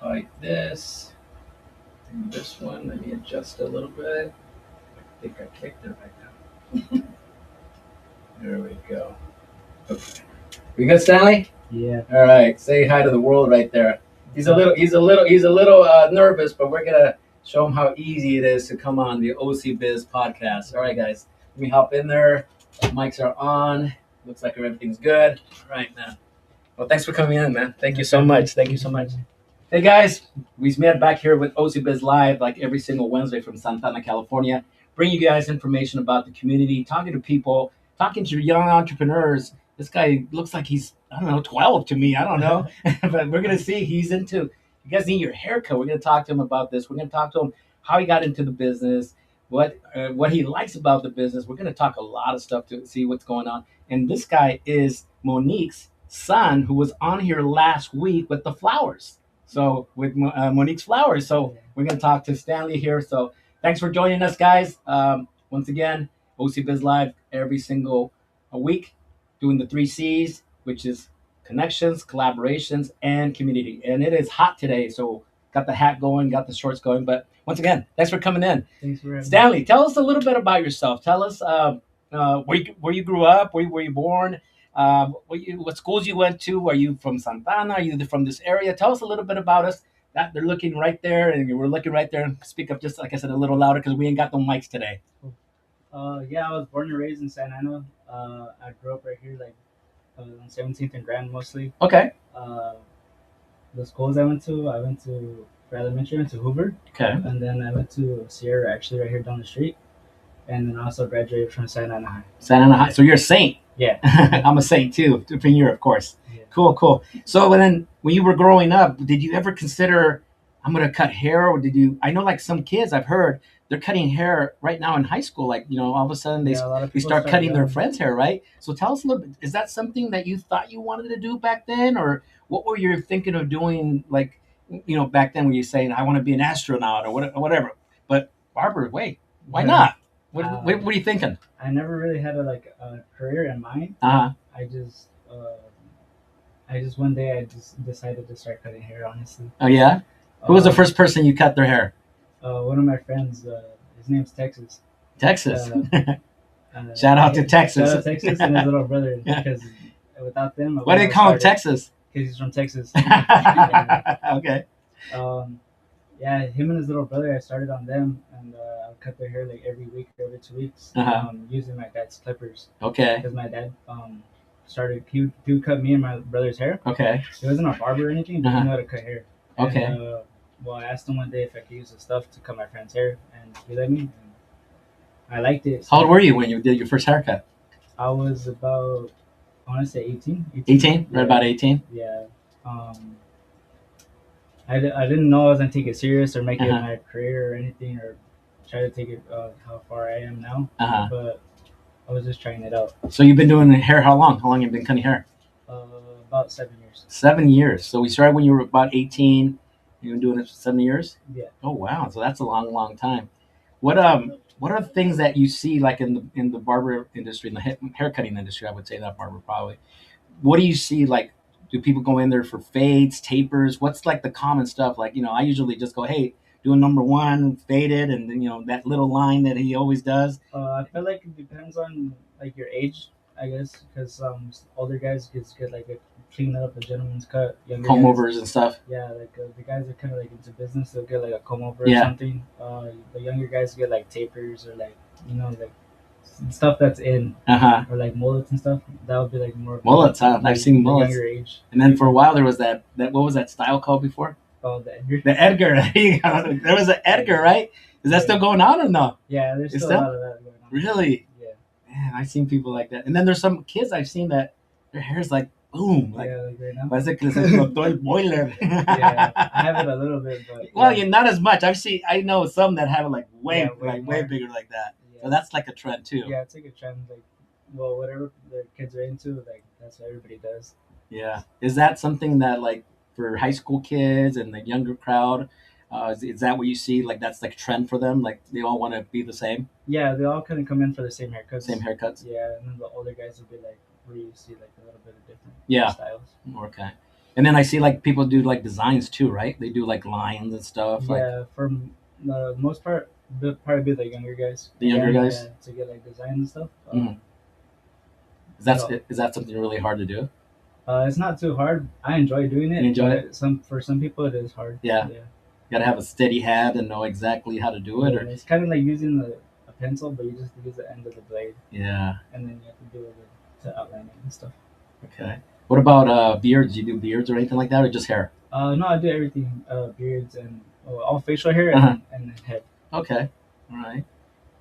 like this. And this one, let me adjust a little bit. I think I clicked it right now. There we go. Okay. We good, Stanley? Yeah. All right. Say hi to the world right there. He's a little nervous, but we're gonna show him how easy it is to come on the OC Biz podcast. All right, guys. Let me hop in there. Mics are on. Looks like everything's good. All right, man. Well, thanks for coming in, man. Thank you so much. Thank you so much. Hey, guys. We met back here with OC Biz Live like every single Wednesday from Santana, California. Bring you guys information about the community, talking to people, talking to young entrepreneurs. This guy looks like he's, I don't know, 12 to me. I don't know. But we're going to see he's into, you guys need your haircut. We're going to talk to him about this. We're going to talk to him how he got into the business, what he likes about the business. We're going to talk a lot of stuff to see what's going on. And this guy is Monique's son, who was on here last week with the flowers. So with Monique's flowers. So we're going to talk to Stanley here. So thanks for joining us, guys. Once again, OC Biz Live every single week, doing the 3 C's, which is connections, collaborations, and community. And it is hot today, so got the hat going, got the shorts going. But once again, thanks for coming in. Thanks for Stanley, tell us a little bit about yourself. Tell us where you grew up, where you born, what schools you went to. Are you from Santana? Are you from this area? Tell us a little bit about us. That they're looking right there, and we're looking right there. Speak up, just like I said, a little louder because we ain't got no mics today. Yeah, I was born and raised in Santa Ana. I grew up right here, like on 17th and Grand mostly. Okay. The schools I went to for elementary, I went to Hoover. Okay. And then I went to Sierra, actually right here down the street. And then I also graduated from Santa Ana High. Santa Ana High. So you're a saint. Yeah. I'm a saint too, from here, of course. Yeah. Cool. So then when you were growing up, did you ever consider, I'm going to cut hair? Or did you, I know like some kids I've heard, they're cutting hair right now in high school. Like, all of a sudden they start cutting their friends' hair, right? So tell us a little bit, is that something that you thought you wanted to do back then? Or what were you thinking of doing, like, back then when you're saying, I want to be an astronaut or whatever? But barber, wait, why not? What are you thinking? I never really had a career in mind. Uh-huh. I just one day I just decided to start cutting hair, honestly. Oh yeah? Who was the first person you cut their hair? One of my friends, his name's Texas. Texas. Shout out to Texas. Shout out to Texas and his little brother, because without them, why do they call him Texas? Because he's from Texas. Okay. Yeah, him and his little brother, I started on them, and I cut their hair like every week, every 2 weeks, using my dad's clippers. Okay. Because my dad started, he would cut me and my brother's hair. Okay. He wasn't a barber or anything, but he knew how to cut hair. Okay. And, well, I asked him one day if I could use the stuff to cut my friend's hair, and he let me. And I liked it. How old were you when you did your first haircut? I was about, I want to say 18. 18? Right, about 18? Yeah. I didn't know I was going to take it serious or make it my career or anything, or try to take it how far I am now. But I was just trying it out. So you've been doing hair how long? How long have you been cutting hair? About 7 years. 7 years. So we started when you were about 18. You've been doing it for 7 years? Yeah. Oh wow! So that's a long time. What are the things that you see like in the barber industry, in the haircutting industry? I would say not barber probably. What do you see like? Do people go in there for fades, tapers? What's like the common stuff? Like I usually just go, hey, do a number one, faded, and then that little line that he always does. I feel like it depends on like your age, I guess, because older guys get like a clean up, a gentleman's cut. Comb overs and stuff. Yeah, like the guys are kind of like into business, they'll get like a comb over or something. The younger guys get like tapers or like like stuff that's in, or like mullets and stuff. That would be like more mullets. I've seen mullets. Younger age. And then for a while there was that what was that style called before? Oh, the Edgar. The Edgar. There was an Edgar, right? Is that still going on or no? Yeah, there's still a lot of that going on. Really? Yeah. Man, I've seen people like that. And then there's some kids I've seen that their hair's like boom. Like right now. Parece que les explotó el boiler. Yeah, I have it a little bit, but well, not as much. I know some that have it like way bigger like that. Yeah. So that's like a trend too. Yeah, it's like a trend. Like, well, whatever the kids are into, like that's what everybody does. Yeah. Is that something that like for high school kids and the younger crowd? Is that what you see? Like that's like a trend for them? Like they all want to be the same? Yeah, they all kind of come in for the same haircuts. Same haircuts? Yeah, and then the older guys will be like, where you see like a little bit of different styles. Okay. And then I see like people do like designs too, right? They do like lions and stuff. Like Yeah, for the most part, probably be the younger guys. the younger guys. Yeah, to get like design and stuff. Mhm. Is that something really hard to do? It's not too hard. I enjoy doing it. You enjoy it? For some people it is hard. Yeah. Yeah. You gotta have a steady hand and know exactly how to do it. Yeah, Or it's kind of like using a pencil, but you just use the end of the blade, yeah. and then you have to do it to outline it and stuff. Okay. What about beards? You do beards or anything like that, or just hair? No, I do everything. Beards and all facial hair Uh-huh. and head. Okay. All right.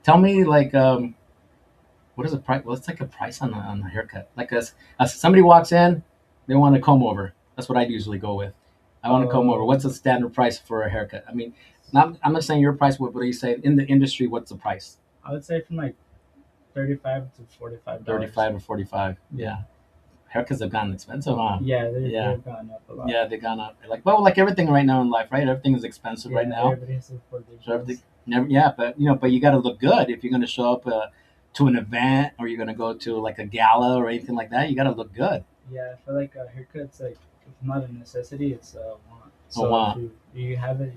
Tell me like what is the price? What's like a price on the haircut? Like as somebody walks in, they want a comb over. That's what I usually go with. I want a comb over. What's the standard price for a haircut? I mean, I'm not saying your price. What are you saying in the industry? What's the price? I would say from like $35 to $45. 35 or 45. Yeah. Haircuts have gotten expensive, huh? Yeah, they've gone up a lot. Yeah, they've gone up. Like everything right now in life, right? Everything is expensive right now. Everybody has to afford their So everything, yeah, but you got to look good if you're going to show up to an event or you're going to go to like a gala or anything like that. You got to look good. Yeah, I feel like haircuts, like it's not a necessity; it's a want. So A want. If you have it,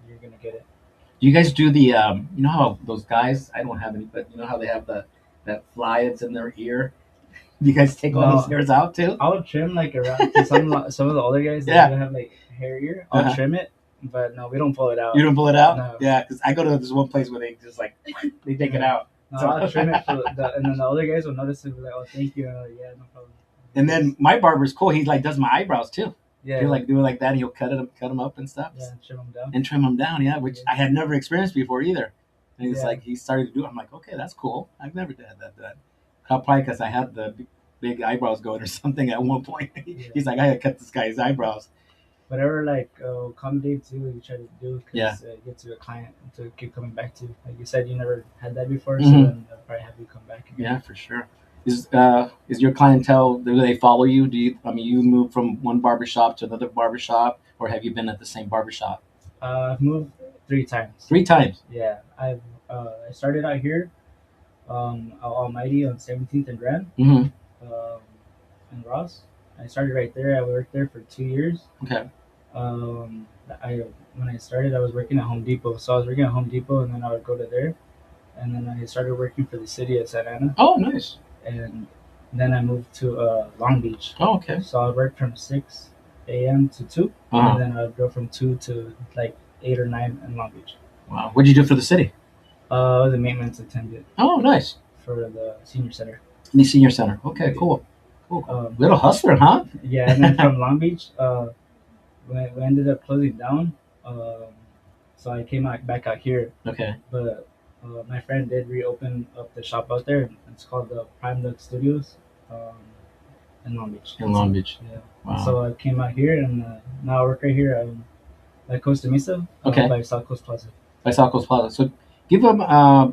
you're gonna get it. Do you guys do the you know how those guys? I don't have any, but you know how they have that fly that's in their ear. Do you guys take all those hairs out too? I'll trim like around some of the older guys that have like hair ear. I'll trim it, but no, we don't pull it out. You don't pull it out? No. Yeah, because I go to this one place where they just like they take it out. No, I'll trim it and then the older guys will notice it and be like, "Oh, thank you." And I'm like, yeah, no problem. And then my barber's cool. He like does my eyebrows too. Yeah, he'll like do it like that. And he'll cut them up and stuff. Yeah, trim them down. And trim them down. Yeah, which I had never experienced before either. And he's like, he started to do it. I'm like, okay, that's cool. I've never had that done. Probably because I had the big eyebrows going or something at one point. He's like, I gotta cut this guy's eyebrows. Whatever like accommodate to you try to do because it gets you a client to keep coming back to. Like you said, you never had that before, so then they'll probably have you come back again. Yeah, for sure. Is your clientele, do they follow you? You move from one barbershop to another barbershop, or have you been at the same barbershop? I've moved 3 times. 3 times? Yeah, I started out here, Almighty on 17th and Grand, in Ross. I started right there. I worked there for 2 years. Okay. When I started, I was working at Home Depot, so I was working at Home Depot, and then I would go to there, and then I started working for the city of Santa Ana. Oh, nice. And then I moved to Long Beach. Oh, okay. So I worked from 6 a.m. to 2, and then I would go from 2 to like 8 or 9 in Long Beach. Wow. What did you do for the city? I was a maintenance attendant. Oh, nice. For the senior center. The senior center. Okay, cool. Cool. Little hustler, huh? Yeah, and then from Long Beach, we ended up closing down. So I came back out here. Okay. But my friend did reopen up the shop out there. It's called the Prime Look Studios in Long Beach. In Long Beach. Yeah. Wow. So I came out here, and now I work right here at Costa Mesa. Okay. By South Coast Plaza. By South Coast Plaza. So give them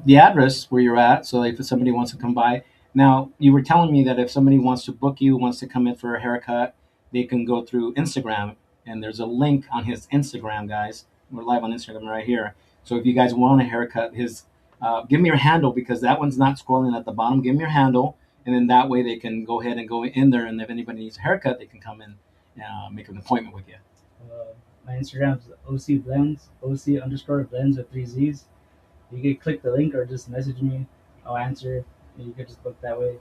the address where you're at, so if somebody wants to come by. Now, you were telling me that if somebody wants to book you, wants to come in for a haircut, they can go through Instagram, and there's a link on his Instagram, guys. We're live on Instagram right here. So if you guys want a haircut, give me your handle, because that one's not scrolling at the bottom. Give me your handle, and then that way they can go ahead and go in there, and if anybody needs a haircut, they can come in and make an appointment with you. My Instagram is OC Blends, OC_Blends with 3 Z's. You can click the link or just message me. I'll answer. You could just book that way.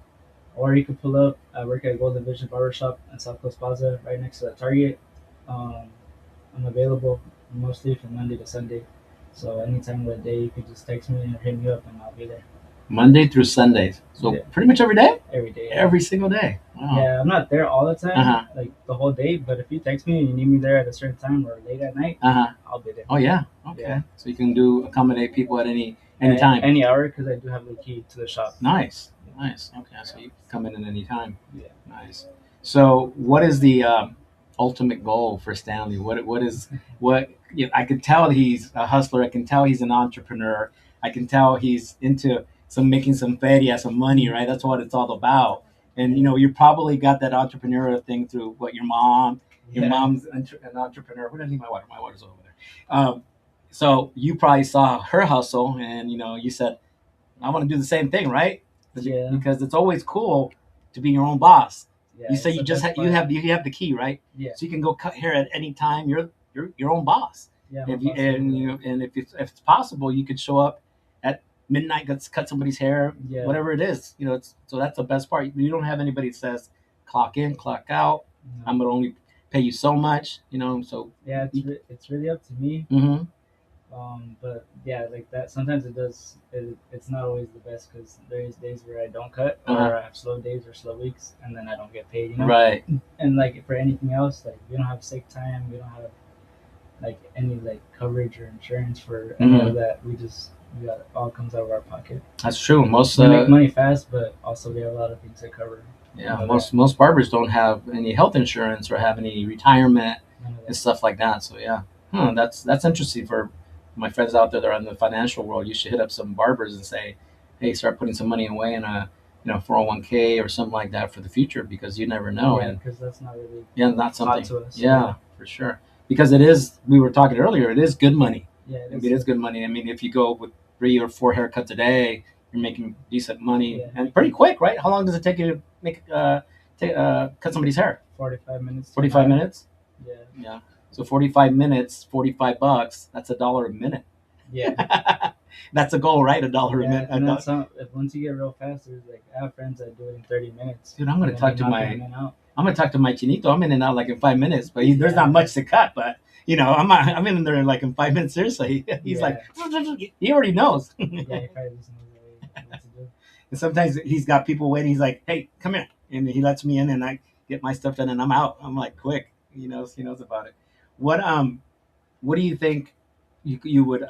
Or you could pull up. I work at Golden Vision Barbershop at South Coast Plaza, right next to the Target. I'm available mostly from Monday to Sunday. So anytime of the day, you could just text me or hit me up, and I'll be there. Monday through Sundays. So pretty much every day? Every day. Yeah. Every single day. Wow. Yeah, I'm not there all the time, like the whole day. But if you text me and you need me there at a certain time or late at night, I'll be there. Oh, yeah. Okay. Yeah. So you can accommodate people at any time. Any hour, because I do have the key to the shop. Nice. Okay. So you can come in at any time. Yeah. Nice. So what is the ultimate goal for Stanley? I can tell he's a hustler. I can tell he's an entrepreneur. I can tell he's into making some feria, some money, right? That's what it's all about. And you probably got that entrepreneurial thing through your mom. Your mom's an entrepreneur. Where did I leave my water? My water's over there. So you probably saw her hustle, and you said, I want to do the same thing, right? Yeah. Because it's always cool to be your own boss. Yeah, You say you just you have the key, right? Yeah. So you can go cut hair at any time. You're your own boss. Yeah. If it's possible, you could show up at midnight, cut somebody's hair, whatever it is. So that's the best part. You don't have anybody that says clock in, clock out. No. I'm gonna only pay you so much. So yeah, it's really up to me. Mm-hmm. But yeah, like that. Sometimes it's not always the best because there's days where I don't cut, or I have slow days or slow weeks, and then I don't get paid. Right. And like for anything else, like we don't have sick time, we don't have like any like coverage or insurance for any of that. We got all comes out of our pocket. That's true. We make money fast, but also we have a lot of things to cover. Yeah, most barbers don't have any health insurance or have any retirement and stuff like that. So yeah, that's interesting for my friends out there that are in the financial world. You should hit up some barbers and say, hey, start putting some money away in a 401k or something like that for the future, because you never know. Yeah, because that's not really not something to us. Yeah, for sure. Because it is. We were talking earlier. It is good money. Yeah, it is good money. I mean, if you go with 3 or 4 haircuts a day, you're making decent money and pretty quick, right? How long does it take you to make cut somebody's hair? 45 minutes. 45 minutes. Yeah. Yeah. So 45 minutes, $45. That's $1 a minute. Yeah. That's a goal, right? $1 a minute. And then once you get real fast, there's like I have friends that do it in 30 minutes. Dude, I'm gonna talk to my chinito. I'm in and out like in 5 minutes, but there's not much to cut. But I'm in there like in 5 minutes. Seriously, he's like, he already knows. Yeah, he probably just knows what to do. And sometimes he's got people waiting. He's like, hey, come here, and he lets me in, and I get my stuff done, and I'm out. I'm like, quick. He knows about it. What do you think you would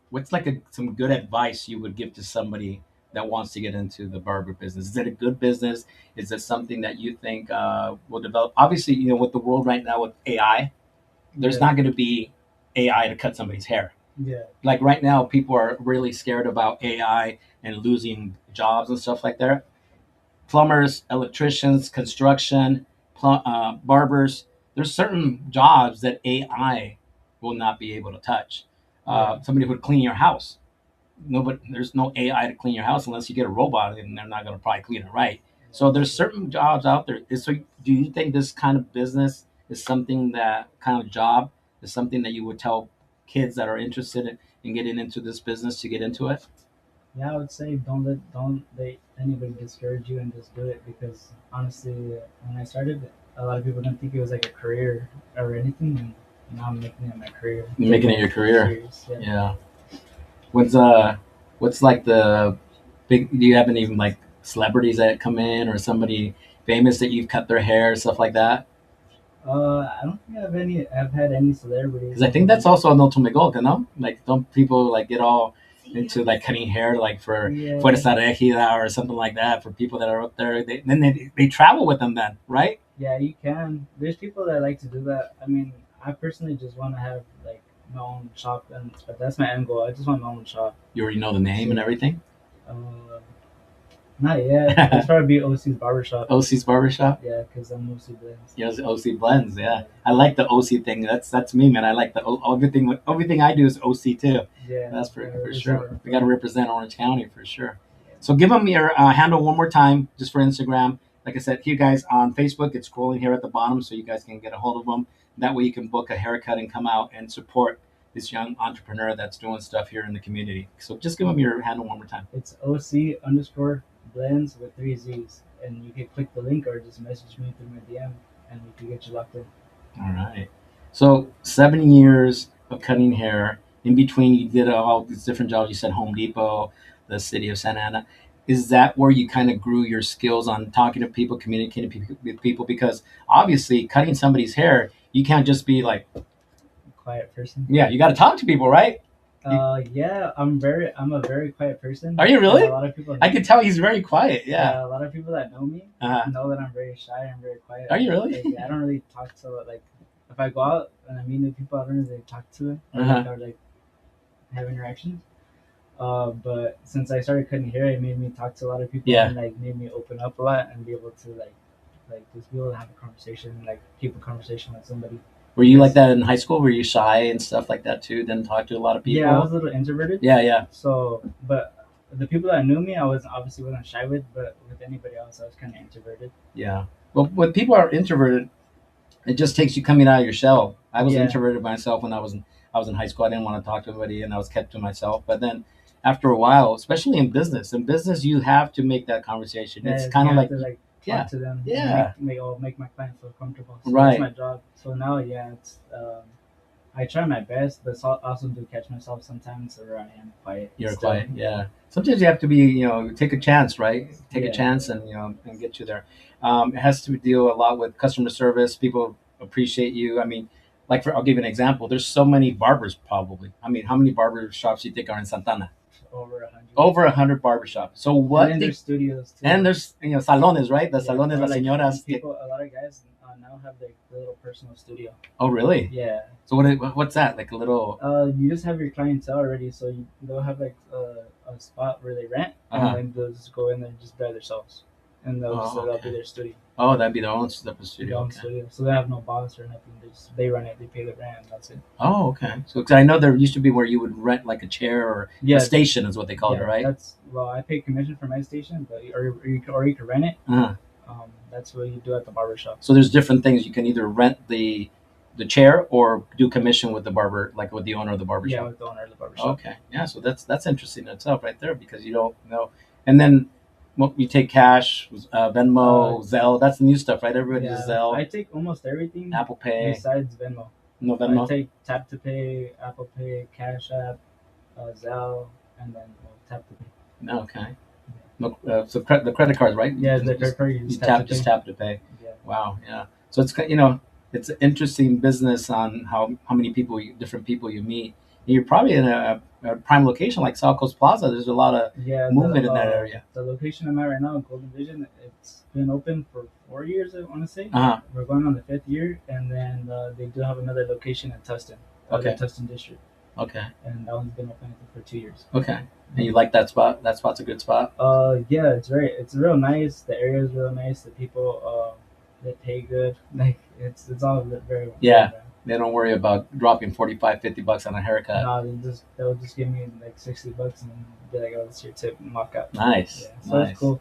what's like some good advice you would give to somebody that wants to get into the barber business? Is it a good business? Is it something that you think will develop? Obviously, with the world right now with AI, there's not going to be AI to cut somebody's hair. Yeah. Like right now, people are really scared about AI and losing jobs and stuff like that. Plumbers, electricians, construction, barbers. There's certain jobs that AI will not be able to touch. Somebody who would clean your house. There's no AI to clean your house unless you get a robot, and they're not going to probably clean it right. So there's certain jobs out there. So do you think this kind of business is something that you would tell kids that are interested in getting into this business to get into it? Yeah, I would say don't let anybody discourage you, and just do it, because honestly, when I started, a lot of people didn't think it was like a career or anything, and now I'm making it my career. You're making it your career. Yeah. What's like the big? Do you have any like celebrities that come in, or somebody famous that you've cut their hair, stuff like that? I don't think I've had any celebrities. Because I think that's also an ultimate goal, no? Like, don't people like get all into like cutting hair, like for Fuerza Regida or something like that, for people that are up there? They travel with them then, right? Yeah, you can. There's people that like to do that. I mean, I personally just want to have like my own shop, and that's my end goal. I just want my own shop. You already know the name and everything? Not yet. It's probably be OC's Barbershop. OC's Barbershop? Yeah, because I'm OC Blends. Yeah, OC Blends, yeah. I like the OC thing. That's me, man. I like everything I do is OC too. Yeah. That's for sure. We got to represent Orange County for sure. So give them your handle one more time, just for Instagram. Like I said, you guys on Facebook, it's scrolling here at the bottom, so you guys can get a hold of them. That way you can book a haircut and come out and support this young entrepreneur that's doing stuff here in the community. So just give them your handle one more time. It's OC_Blends with 3 Z's. And you can click the link or just message me through my DM, and we can get you locked in. All right. So 7 years of cutting hair. In between, you did all these different jobs. You said Home Depot, the city of Santa Ana. Is that where you kind of grew your skills on talking to people, communicating with people? Because obviously, cutting somebody's hair, you can't just be like a quiet person. Yeah, you got to talk to people, right? Yeah, I'm a very quiet person. Are you really? A lot of people. I can tell he's very quiet. Yeah. A lot of people that know me know that I'm very shy and very quiet. Are you really? Like, I don't really talk to if I go out and I meet new people, I don't really talk to them or have interactions. But since I started cutting hair, it made me talk to a lot of people and made me open up a lot and be able to just be able to have a conversation, keep a conversation with somebody. Were you like that in high school? Were you shy and stuff like that too? Didn't talk to a lot of people? Yeah, I was a little introverted. Yeah. So, but the people that knew me, I was obviously wasn't shy with, but with anybody else, I was kind of introverted. Yeah. Well, when people are introverted, it just takes you coming out of your shell. I was Yeah. introverted myself when I was in high school. I didn't want to talk to anybody, and I was kept to myself. But then, after a while, especially in business, you have to make that conversation. Yeah, it's kind you of have like to like yeah. talk to them. Yeah. Make my client feel comfortable. So Right. That's my job. So now, yeah, it's I try my best, but also do catch myself sometimes where I am quiet. You're still. quiet, yeah. Sometimes you have to be, take a chance, right? Take Yeah. a chance and and get you there. It has to deal a lot with customer service. People appreciate you. I mean, like I'll give you an example. There's so many barbers, probably. I mean, how many barber shops do you think are in Santana? Over 100. Over 100 barbershops. So what? And then there's studios too. And there's salones, right? The Yeah, salones, or las like señoras. people, a lot of guys now have like a little personal studio. Oh, really? Yeah. So what's that? Like a little. You just have your clientele already, so they'll have like a spot where they rent, Uh-huh. and then they'll just go in there and just by themselves, and that'll be their studio. Oh, that'd be their own studio. Their own studio. So they have no boss or nothing. They run it. They pay the rent. That's it. Oh, okay. So, cause I know there used to be where you would rent like a chair or a station, is what they called it, right? I pay commission for my station, but or you can rent it. Uh-huh. That's what you do at the barbershop. So there's different things. You can either rent the chair or do commission with the barber, like with the owner of the barbershop. Yeah, with the owner of the barbershop. Okay. Yeah. So that's interesting in itself, right there, because you don't know. And then you take cash, Venmo, Zelle. That's the new stuff, right? Everybody uses Zelle. I take almost everything. Apple Pay. Besides Venmo. No Venmo. I take Tap to Pay, Apple Pay, Cash App, Zelle, and then Tap to Pay. Okay. No, so the credit cards, right? Yeah, the credit card you just tap to pay. Yeah. Wow. Yeah. So it's it's an interesting business on how many different people you meet. And you're probably in a prime location like South Coast Plaza. There's a lot of movement in that area. The location I'm at right now, Golden Vision, it's been open for 4 years, I want to say. Uh-huh. We're going on the 5th year, and then they do have another location in Tustin. Okay. Tustin District. Okay. And that one's been open for 2 years. Okay. And you like that spot? That spot's a good spot? Yeah, it's real nice. The area is real nice. The people, they pay good. Like, it's all very yeah. Good. They don't worry about dropping $45-$50 on a haircut. No, they'll just give me like $60 and be like, "Oh, it's your tip," and walk out. Nice. Yeah, so it's cool.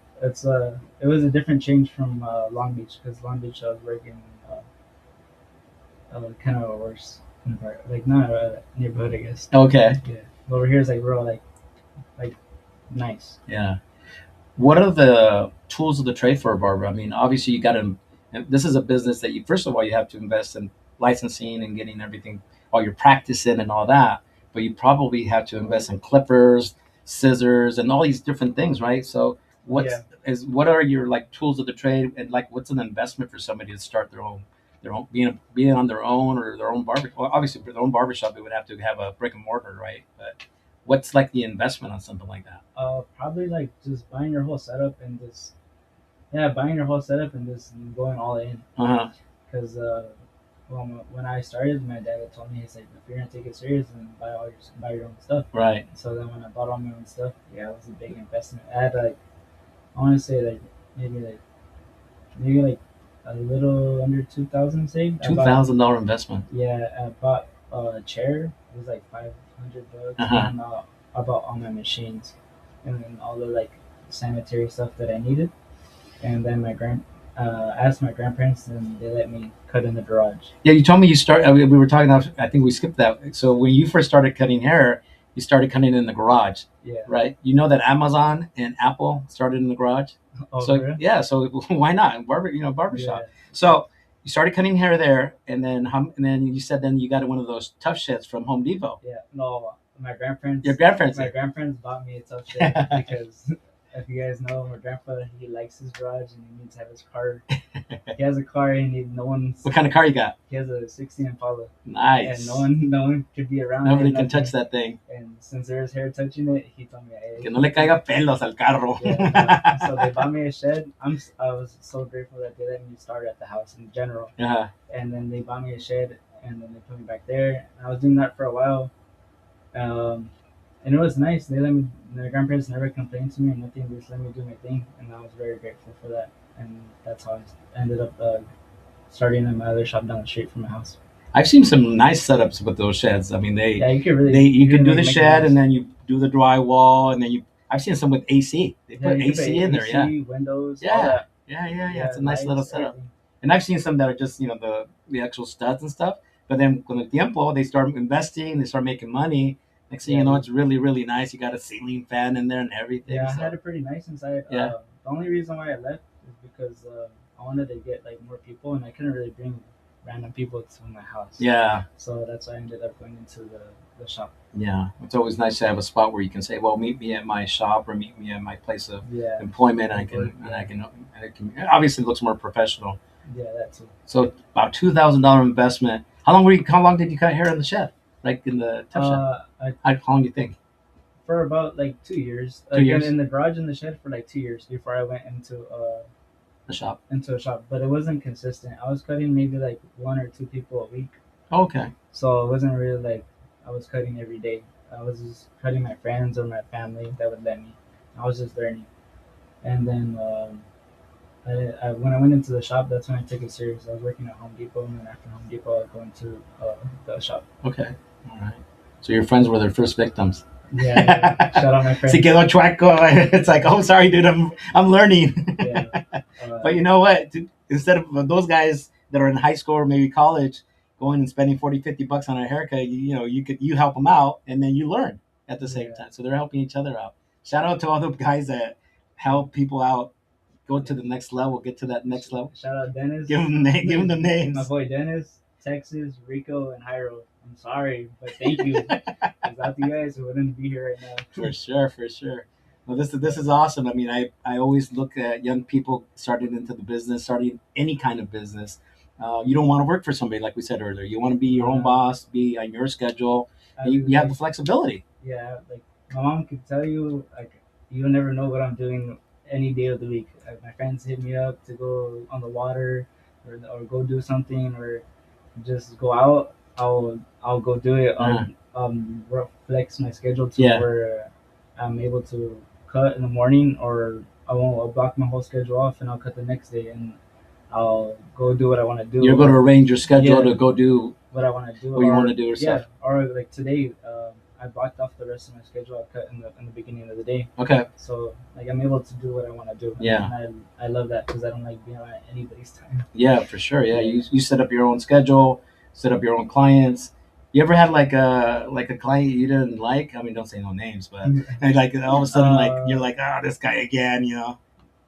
It was a different change from Long Beach, because Long Beach I was working kind of a worse like not a neighborhood, I guess. Okay. Yeah. Over here is like real like nice. Yeah. What are the tools of the trade for a barber? I mean, obviously you got to. This is a business that first of all, you have to invest in licensing and getting everything, all your practice in and all that. But you probably have to invest in clippers, scissors, and all these different things, right? So what are your like tools of the trade, and like what's an investment for somebody to start their own being on their own or their own barber? Well, obviously for their own barbershop, they would have to have a brick and mortar, right? But what's like the investment on something like that? Probably like just buying your whole setup and just going all in. Because when I started, my dad had told me, he's like, if you're gonna take it serious, then buy your own stuff. Right. So then when I bought all my own stuff, it was a big investment. I had I want to say like maybe a little under 2,000 saved. $2,000 investment. Yeah, I bought a chair. It was like $500. And I bought all my machines, and then all the like sanitary stuff that I needed. And then asked my grandparents, and they let me cut in the garage. Yeah, you told me we were talking. I think we skipped that. So when you first started cutting hair, you started cutting in the garage. Yeah. Right. You know that Amazon and Apple started in the garage. Oh, so really? Yeah. So why not barbershop? Yeah. So you started cutting hair there, and then you said you got one of those tough sheds from Home Depot. Yeah. No, my grandparents. Your grandparents. My grandparents bought me a tough shed because. If you guys know, my grandpa, he likes his garage and he needs to have his car. He has a car and no one's. What kind of car you got? He has a 16 Impala. Nice. And no one could be around. Nobody can touch that thing. And since there's hair touching it, he told me, "Hey, que no le caiga pelos al carro." Yeah, so they bought me a shed. I was so grateful that they let me start at the house in general. Yeah. And then they bought me a shed, and then they put me back there. And I was doing that for a while. And it was nice. They let me. My grandparents never complained to me or nothing. They just let me do my thing, and I was very grateful for that. And that's how I ended up starting in my other shop down the street from my house. I've seen some nice setups with those sheds. I mean, you can do the shed, and then you do the drywall, and then you I've seen some with AC. They put you can AC in there. Yeah. Windows, all Yeah. that. Yeah. It's a nice lights, little setup. everything. And I've seen some that are just, the actual studs and stuff. But then con el tiempo, they start investing, they start making money. Next thing you know, it's really, really nice. You got a ceiling fan in there and everything. Yeah, I so. had it pretty nice inside. Yeah. The only reason why I left is because I wanted to get like more people, and I couldn't really bring random people to my house. Yeah. So that's why I ended up going into the shop. Yeah, it's always nice to have a spot where you can say, "Well, meet me at my shop or meet me at my place of employment." And I can. Obviously, it looks more professional. Yeah, that too. So about $2,000 investment. How long did you cut hair in the shed? Like in the tough shed? How long do you think? For about like 2 years. 2 years? In the garage and the shed for like 2 years before I went into the shop. Into a shop, but it wasn't consistent. I was cutting maybe like 1 or 2 people a week. Okay. So it wasn't really like I was cutting every day. I was just cutting my friends or my family that would let me. I was just learning, and then when I went into the shop, that's when I took it serious. I was working at Home Depot, and then after Home Depot, I was going to the shop. Okay. All right. So your friends were their first victims. Yeah. Shout out my friends. Se quedó chueco. It's like, oh, sorry, dude, I'm learning. Yeah. But you know what? Instead of those guys that are in high school or maybe college going and spending $40-$50 on a haircut, you help them out and then you learn at the same time. So they're helping each other out. Shout out to all the guys that help people out, go to the next level, get to that next level. Shout out Dennis. Give them the names. My boy Dennis, Texas, Rico, and Jairo. I'm sorry, but thank you. Without you guys, we wouldn't be here right now. For sure. Well, this is awesome. I mean, I always look at young people starting into the business, starting any kind of business. You don't want to work for somebody, like we said earlier. You want to be your own boss, be on your schedule. You have the flexibility. Yeah, like my mom could tell you, like you'll never know what I'm doing any day of the week. Like, my friends hit me up to go on the water, or go do something, or just go out. I'll go do it. Flex my schedule to where I'm able to cut in the morning, or I'll block my whole schedule off and I'll cut the next day, and I'll go do what I want to do. You're going to arrange your schedule to go do what I want to do. What you want to do or stuff. Yeah, or like today, I blocked off the rest of my schedule. I cut in the beginning of the day. Okay. So like I'm able to do what I want to do. Yeah. And I love that because I don't like being on anybody's time. Yeah, for sure. Yeah, you set up your own schedule, set up your own clients. You ever had like a client you didn't like? I mean, don't say no names, but and like all of a sudden like you're like, oh, this guy again, you know?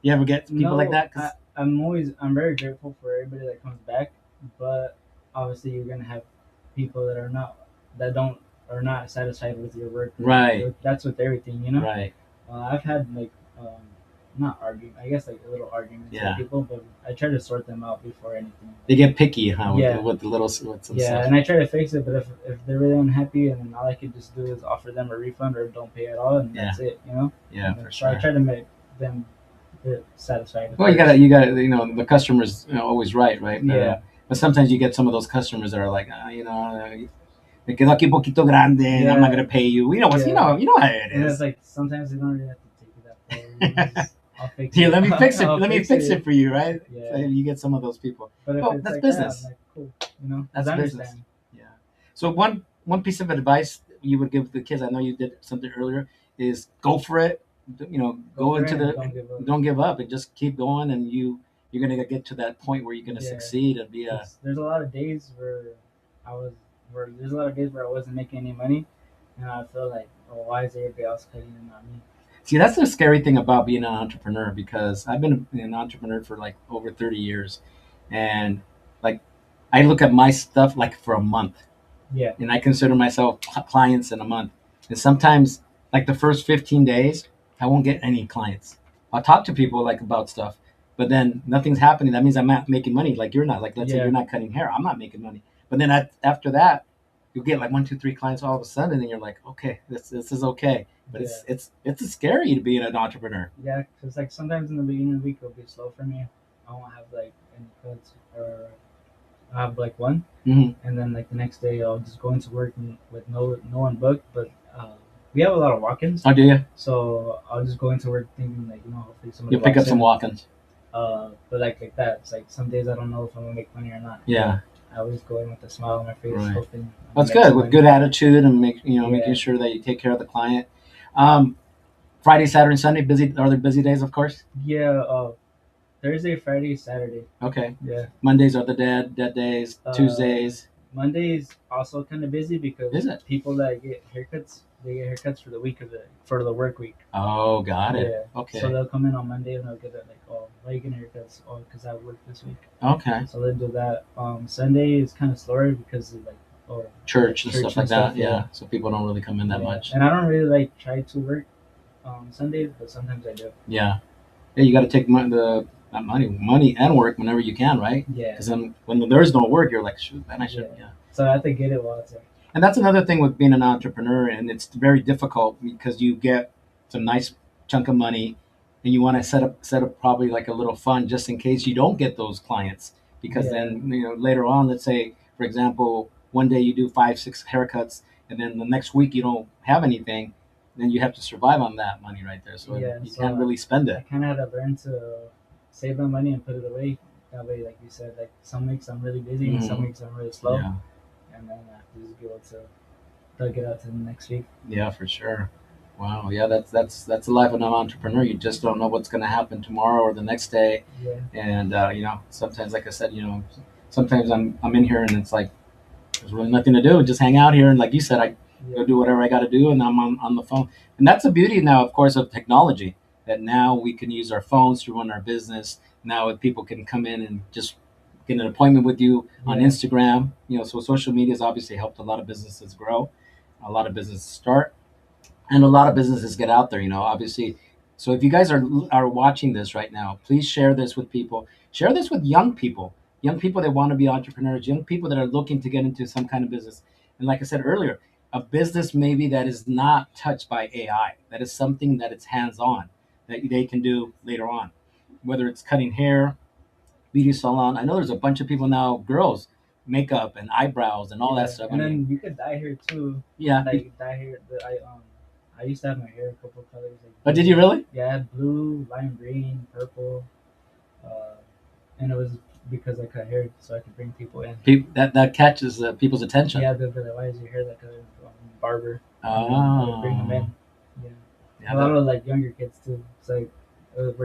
You ever get people like that? I'm very grateful for everybody that comes back, but obviously you're gonna have people that are not satisfied with your work. Right. That's with everything, you know. Right. I've had like not argument. I guess like a little arguments with people, but I try to sort them out before anything. They get picky, huh? With some stuff. And I try to fix it, but if they're really unhappy, and then all I can just do is offer them a refund or don't pay at all, and that's it, you know. Yeah, for sure. So I try to make them satisfied. Well, you got the customer's always right? Yeah. But sometimes you get some of those customers that are like, me quedo aquí poquito grande, I'm not gonna pay you. You know how it is. And it's like sometimes they don't really have to take it that far. I'll fix Here, it. let me fix it. Let me fix it for you, right? Yeah. So you get some of those people. But if that's like business. That, I'm like, cool. You know, that's business. Understand. Yeah. So one piece of advice you would give the kids, I know you did something earlier, is go for it. Go into don't give up and just keep going, and you're gonna get to that point where you're gonna succeed and be a. There's a lot of days where I wasn't making any money, and I feel like, oh, why is everybody else cutting and not me? See, that's the scary thing about being an entrepreneur, because I've been an entrepreneur for like over 30 years, and like I look at my stuff like for a month, and I consider myself clients in a month, and sometimes like the first 15 days I won't get any clients. I'll talk to people like about stuff, but then nothing's happening. That means I'm not making money. Like you're not. Like let's say you're not cutting hair, I'm not making money. But then after that, you'll get like 1, 2, 3 clients all of a sudden, and then you're like, okay, this is okay. But it's scary to be an entrepreneur. Yeah, because like sometimes in the beginning of the week it'll be slow for me. I won't have like any cuts, or I have like one, and then like the next day I'll just go into work with no one booked. But we have a lot of walk-ins. Oh, do you? So I'll just go into work thinking like, hopefully somebody. You'll pick up some walk-ins. But like that, it's like some days I don't know if I'm gonna make money or not. Yeah. I always go in with a smile on my face, hoping. That's good, with good attitude and making sure that you take care of the client. Friday, Saturday, and Sunday busy. Are there busy days? Of course. Yeah. Thursday, Friday, Saturday. Okay. Yeah. Mondays are the dead days. Tuesdays. Monday's also kind of busy because Is it? people that get haircuts, they get haircuts for the work week. Oh, got it. Yeah. Okay. So they'll come in on Monday and they'll get it like, oh, why are you getting haircuts? Oh, because I work this week. Okay. So they'll do that. Sunday is kind of slower because of like church and stuff like that. Yeah. So people don't really come in that much. And I don't really like try to work Sundays, but sometimes I do. Yeah. Yeah, you got to take money and work whenever you can, right? Yeah. Because then when there's no work, you're like, shoot, man, I should. Yeah. So I have to get it while it's there. And that's another thing with being an entrepreneur, and it's very difficult because you get some nice chunk of money, and you want to set up probably like a little fund just in case you don't get those clients. Because then later on, let's say for example, one day you do 5-6 haircuts, and then the next week you don't have anything, then you have to survive on that money right there. So you can't really spend it. I kind of had to learn to save my money and put it away. That way, like you said, like some weeks I'm really busy and some weeks I'm really slow. Yeah. And then I have to just be able to thug it out to the next week. Yeah, for sure. Wow. Yeah, that's the life of an entrepreneur. You just don't know what's going to happen tomorrow or the next day. Yeah. And sometimes, like I said, sometimes I'm in here and it's like there's really nothing to do. Just hang out here, and like you said, I go do whatever I got to do, and I'm on the phone. And that's the beauty now, of course, of technology. That now we can use our phones to run our business. Now people can come in and just get an appointment with you on Instagram. So social media has obviously helped a lot of businesses grow, a lot of businesses start, and a lot of businesses get out there. Obviously. So if you guys are watching this right now, please share this with people. Share this with young people that want to be entrepreneurs, young people that are looking to get into some kind of business. And like I said earlier, a business maybe that is not touched by AI, that is something that it's hands-on, that they can do later on, whether it's cutting hair, beauty salon. I know there's a bunch of people now, girls, makeup and eyebrows and all that stuff. And then you could dye hair too. Yeah. Like dye hair. I used to have my hair a couple colors. Like did you really? Yeah, I had blue, lime green, purple, and it was because I cut hair, so I could bring people in. That catches people's attention. Yeah, they'll be like, "Why is your hair that color?" Barber. Oh. Bring them in. Yeah. A lot of like younger kids too. It's like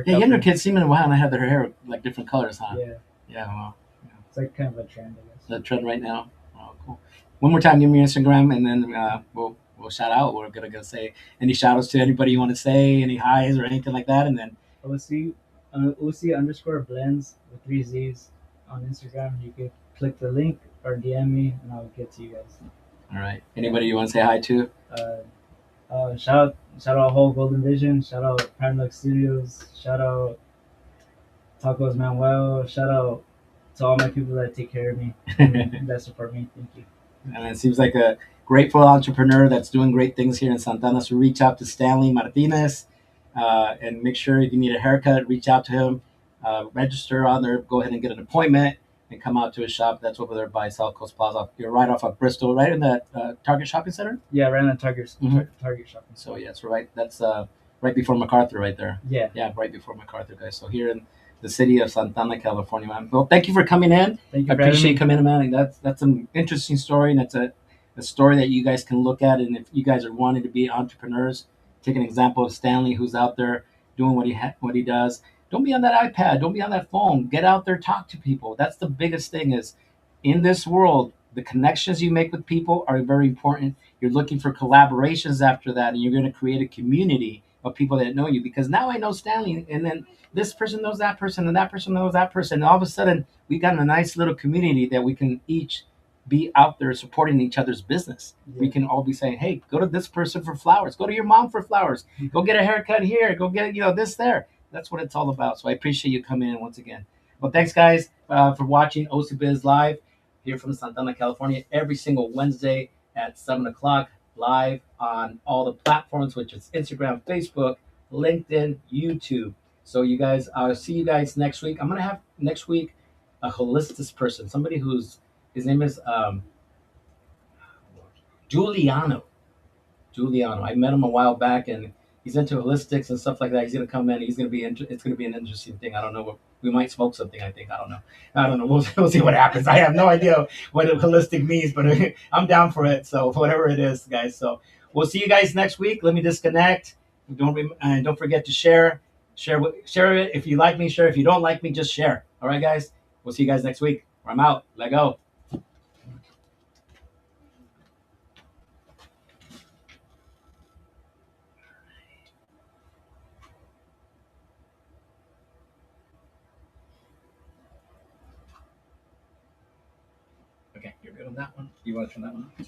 younger kids seem to want to have their hair like different colors, huh? Yeah. Yeah. Well. Yeah. It's like kind of a trend, I guess. The trend right now. Oh, cool. One more time, give me your Instagram, and then we'll shout out. We're gonna say any shout outs to anybody you want to say, any highs or anything like that, and then OC_blends with 3 Z's on Instagram. You can click the link or DM me, and I'll get to you guys. All right. Anybody you want to say hi to? Shout out Whole Golden Vision. Shout out Prime Lux Studios. Shout out Tacos Manuel. Shout out to all my people that take care of me and that support me. Thank you. And it seems like a grateful entrepreneur that's doing great things here in Santana. So reach out to Stanley Martinez and make sure if you need a haircut, reach out to him. Register on there. Go ahead and get an appointment and come out to his shop. That's over there by South Coast Plaza. You're right off of Bristol, right in that Target Shopping Center? Yeah, right in the Target Shopping Center. So, yeah, it's right. That's right before MacArthur right there. Yeah. Yeah, right before MacArthur, guys. So here in the city of Santana, California, man. Well, thank you for coming in. Thank you. I appreciate you coming in, man. That's an interesting story, and that's a story that you guys can look at. And if you guys are wanting to be entrepreneurs, take an example of Stanley, who's out there doing what he does. Don't be on that iPad. Don't be on that phone. Get out there, talk to people. That's the biggest thing is in this world, the connections you make with people are very important. You're looking for collaborations after that, and you're going to create a community of people that know you. Because now I know Stanley, and then this person knows that person, and that person knows that person. And all of a sudden, we got a nice little community that we can each be out there supporting each other's business. Yeah. We can all be saying, hey, go to this person for flowers. Go to your mom for flowers. Go get a haircut here. Go get, this there. That's what it's all about. So I appreciate you coming in once again. Well, thanks, guys, for watching OC Biz Live here from Santana, California, every single Wednesday at 7 o'clock, live on all the platforms, which is Instagram, Facebook, LinkedIn, YouTube. So you guys, I'll see you guys next week. I'm going to have next week a holistic person, somebody his name is Giuliano. I met him a while back, and he's into holistics and stuff like that. He's going to come in. It's going to be an interesting thing. I don't know. We might smoke something, I think. I don't know. We'll see what happens. I have no idea what holistic means, but I'm down for it. So whatever it is, guys. So we'll see you guys next week. Let me disconnect. Don't forget to share it. If you like me, share. If you don't like me, just share. All right, guys. We'll see you guys next week. I'm out. Let go. Okay, you're good on that one. You want to turn that one on?